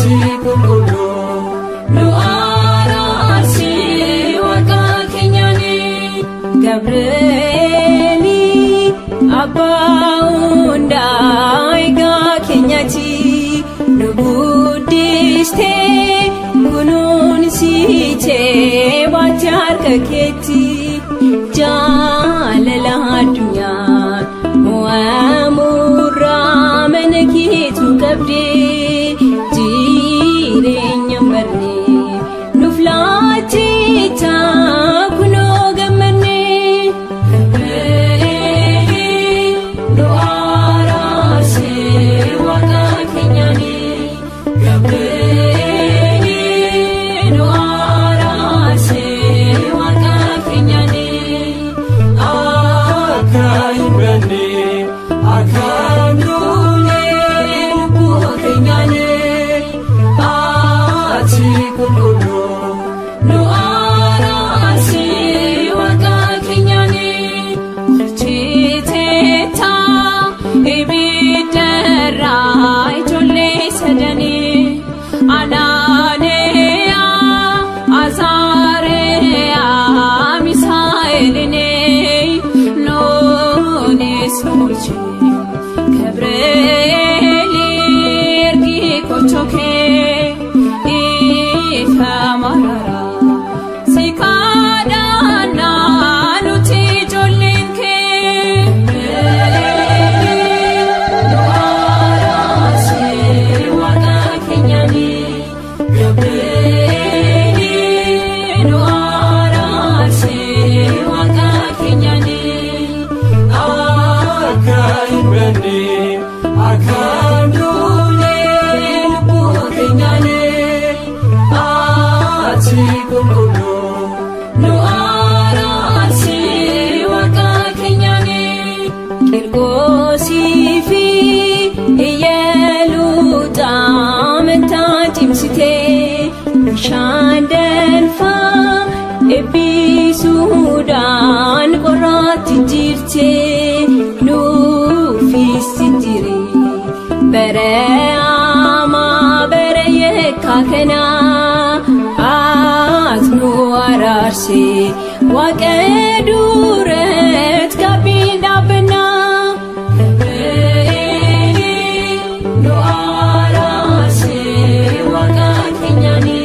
Tikukulu Nuarasi Waka Kenyani Gabrieli Abaunda Iga Kenyati Nubudiste Gunun Site Wajar Kaketi Jalala Dunya Muamura Menekitu Gabri Sudan korati jirte nu fisitiri bere ama bere yekakena atnu ararsi wakeduret kabida bena no ararsi wakakenyani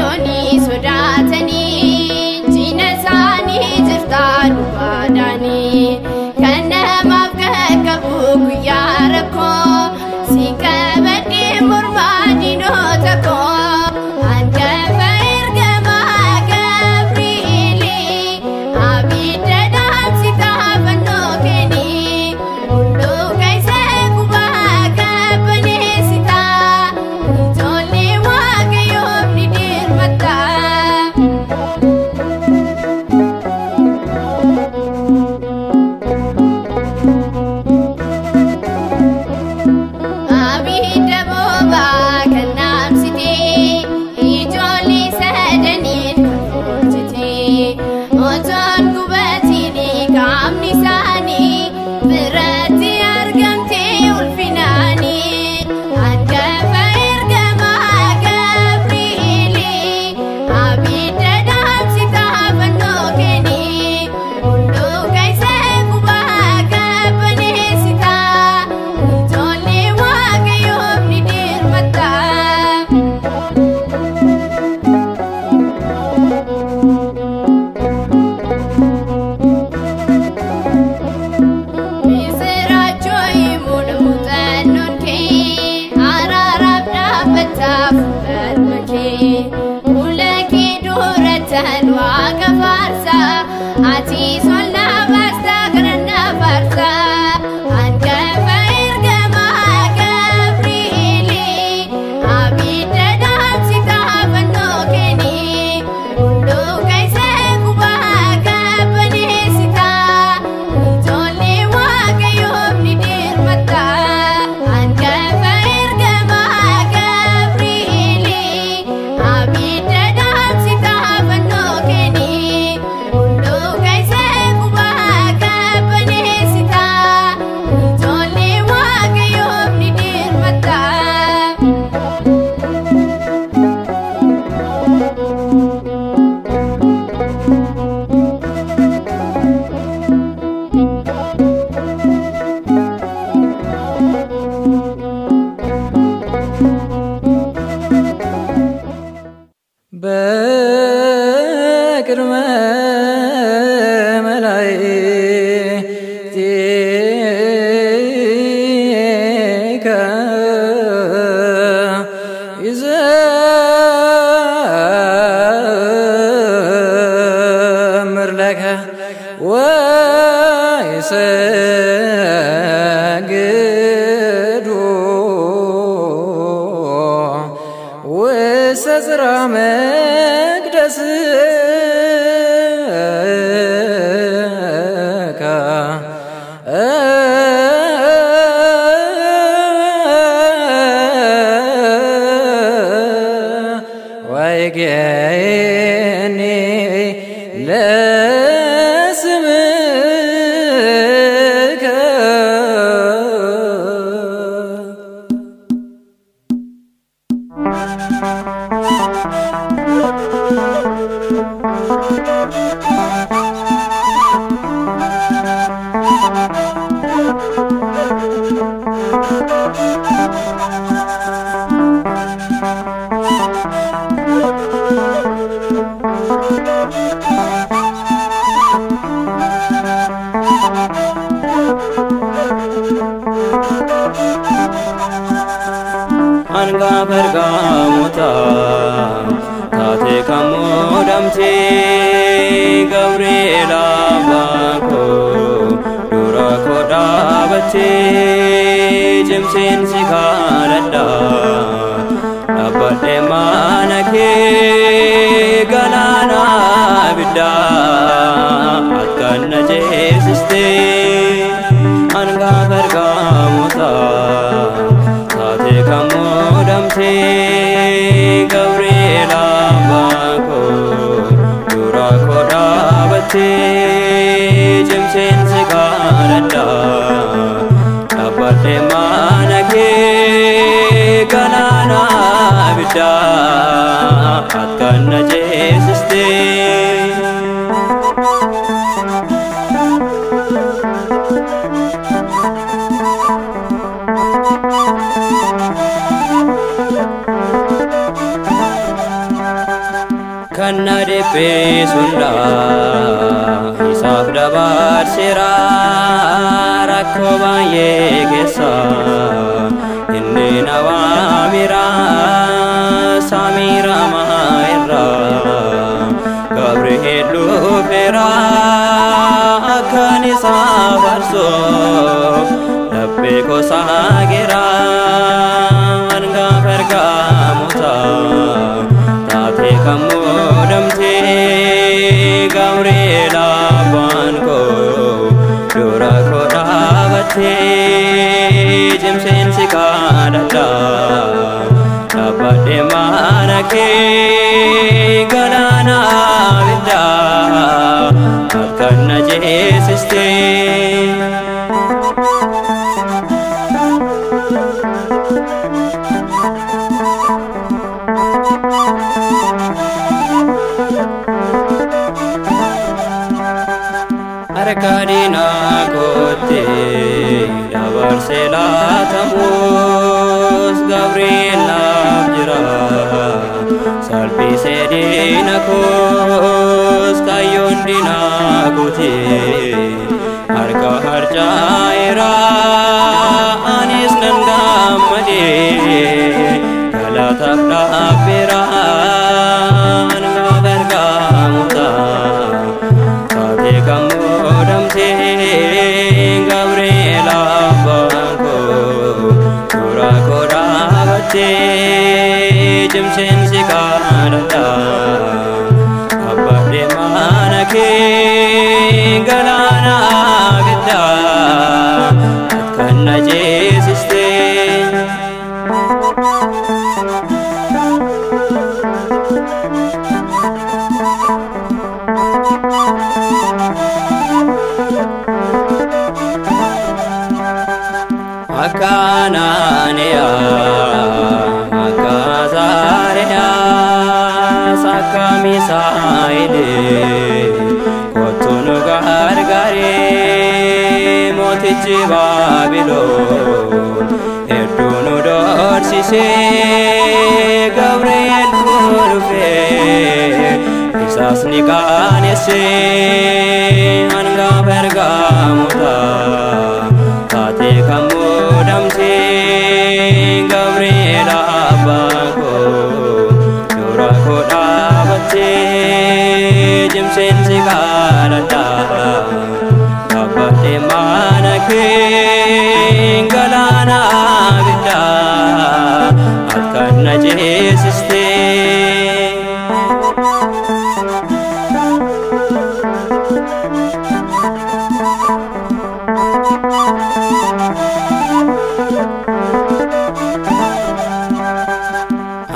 waaqayyooni sodaatanii jina isaanii jirtaan baadanii kan namaaf gaggabu guyyaa rakkoo si qabadhee mormaa diinota koo hangafa ergamaa Gabri'eelii abidda dhaamsi taafannoo kennii hunduu kaysee gubaa qabbaneessitaa ijoollee waaqayyoof ni dirmataa. Abidda boobaa kan naamsitee ijoollee sadaniin kan oolchitee otoon gubatiin qaamni isaanii biratti argamtee ulfinaanii hangafa ergamaa Gabri'eelii abidda dhaamsi taafannoo kennii hunduu kaysee gubaa qabbaneessitaa ijoollee waaqayyoof ni dirmataa. Misirachoo himuu muuxannoon kee araaraaf dhaabbataa fuula kee fuula kee durattan waaqa faarsaa ati solnaa baastaa kadhannaa faarsaa hangafa ergamaa Gabri'eelii abidda dhaamsi taafannoo kennii hunduu kaysee gubaa qabbaneessitaa ijoollee waaqayyoof ni dirmataa hangafa ergamaa Gabri'eelii abidda dhaamsi taafannoo kennii hunduu kaysee gubaa qabbaneessitaa ijoollee waaqayyoof ni dirmataa. በቅድመ መላእክቲከ ይዘምር ለከ ወይሰግዱ ውስተ ጽርሐ መቅደስከ ወይጌኒ ለስምከ Angafa ergamoota taatee kan muudamtee Gabri'eel abbaa koo dura koo dhaabattee cimseen si kadhadha dhaabbadhee mana kee galaana abiddaa akkan na ceesistee angafa ergamoota taatee kan muudamtee Gabri'eel abbaa koo dura koo dhaabattee cimseen si kadhadha dhaabbadhee mana kee galaana abiddaa akkan na ceesistee. Kanna dhiphee sunda isaaf dabarseera rakkoo baay'ee keessa inni na waamira Saamiira irraa Gabri'eel dhufeera akkan isaa faarsuuf laphee koo saageera hangafa ergamoota taatee kan muudamtee Gabri'eel abbaan koo dura koo dhaabattee cimseen si kadhadha dhaabbadhee mana kee galaana abiddaa akkan na ceesistee. Harkadina kote dabarse laatamus Gabri'eel naaf jira salphise diina koos kayyoon diina kote harka harcaa'eera anis nan gammadee galataaf dhaabbeera hangafa ergamoota taatee kan Gabri'eel abbaan koo dura koo dhaabattee cimseen si kadhadha dhaabbadhee mana kee galaana abiddaa akkan na ceesistee. Akkananiya Akazariya Sakka Misaa'ile kottu nu gargaare mootichi Baabiloon hedduu nu doorsise Gabri'eel dhufee isaas ni qaanesse hangafa ergamoota taatee kan Gabri'eel abbaan koo dura koo dhaabattee cimseen si kadhadha dhaabbadhee mana kee galaana abiddaa akkan na ceesistee.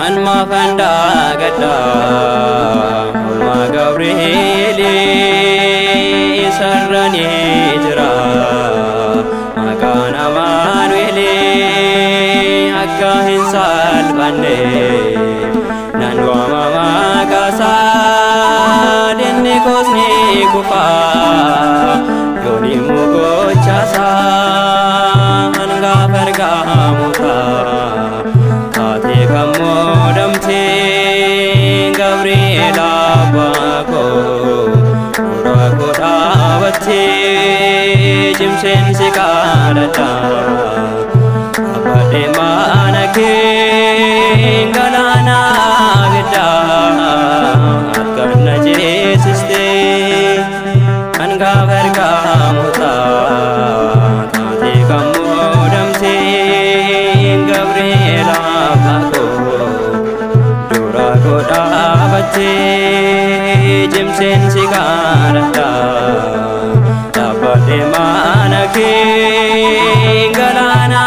Anma fanda gada olma Gabri'eel sarrani jira maqaan Amaanu'eel akka hin salphanne nan waama maqaasaa dinni koos ni kufa yooni mugochaasaa hangafa ergamoota taatee kan muudamtee Gabri'eel abbaan koo dura koo dhaabattee cimseen si kadhadha dhaabbadhee mana kee galaana abiddaa akkan na ceesistee hangafa ergamoota taatee kan muudamtee Gabri'eel abbaan koo dura koo dhaabattee cimseen si kadhadha dhaabbadhee mana kee galaana